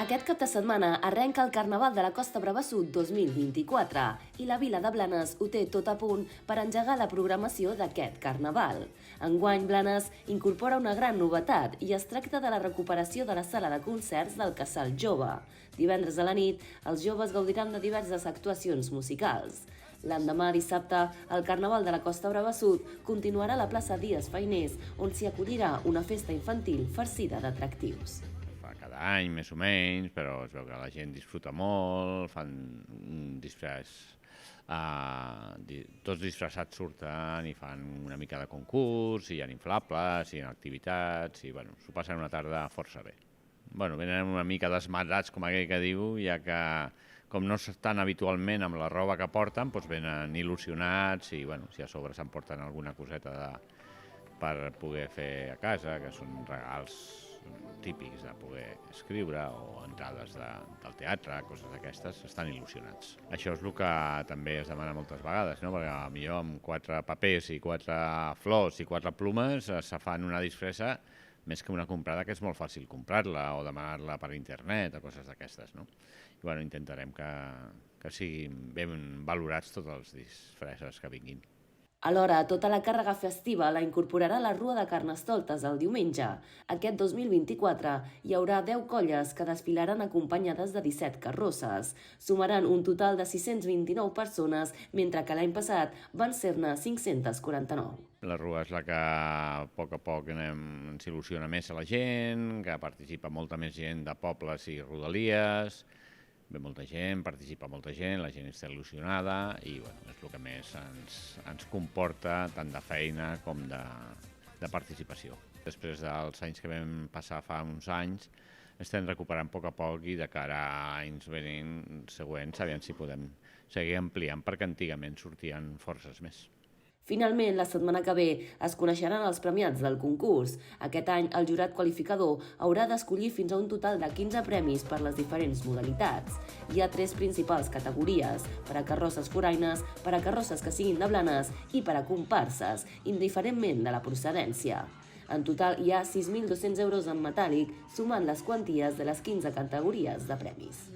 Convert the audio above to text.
Aquest cap de setmana arrenca el Carnaval de la Costa Brava Sud 2024 i la vila de Blanes ho té tot a punt per engegar la programació d'aquest Carnaval. Enguany, Blanes incorpora una gran novetat i es tracta de la recuperació de la sala de concerts del Casal Jove. Divendres a la nit, els joves gaudiran de diverses actuacions musicals. L'endemà, dissabte, el Carnaval de la Costa Brava Sud continuarà a la plaça Dies Fainers, on s'hi acollirà una festa infantil farcida d'atractius. Cada any, més o menys, però es veu que la gent disfruta molt, fan un disfress, tots disfressats surten i fan una mica de concurs, hi ha inflables, hi ha activitats, i bueno, s'ho passen una tarda força bé. Bueno, venen una mica desmadrats, com aquell que diu, ja que com no estan habitualment amb la roba que porten, doncs venen il·lusionats i bueno, si a sobre s'emporten alguna coseta per poder fer a casa, que són regals típics de poder escriure o entrades del teatre, coses d'aquestes, estan il·lusionats. Això és el que també es demana moltes vegades, no? Perquè potser amb 4 papers i 4 flors i 4 plomes se fan una disfressa més que una comprada, que és molt fàcil comprar-la o demanar-la per internet o coses d'aquestes, no? I bueno, intentarem que siguin ben valorats tots els disfresses que vinguin. Alhora, tota la càrrega festiva la incorporarà la Rua de Carnestoltes el diumenge. Aquest 2024 hi haurà 10 colles que desfilaran acompanyades de 17 carrosses. Sumaran un total de 629 persones, mentre que l'any passat van ser-ne 549. La Rua és la que a poc ens il·lusiona més a la gent, que participa molta més gent de pobles i rodalies, ve molta gent, participa molta gent, la gent està il·lusionada i bueno, és el que més ens comporta tant de feina com de participació. Després dels anys que vam passar fa uns anys, estem recuperant a poc i de cara a anys següents, aviam si podem seguir ampliant, perquè antigament sortien forces més. Finalment, la setmana que ve es coneixeran els premiats del concurs. Aquest any, el jurat qualificador haurà d'escollir fins a un total de 15 premis per les diferents modalitats. Hi ha 3 principals categories: per a carrosses foraines, per a carrosses que siguin de Blanes i per a comparses, indiferentment de la procedència. En total, hi ha 6.200 euros en metàl·lic, sumant les quanties de les 15 categories de premis.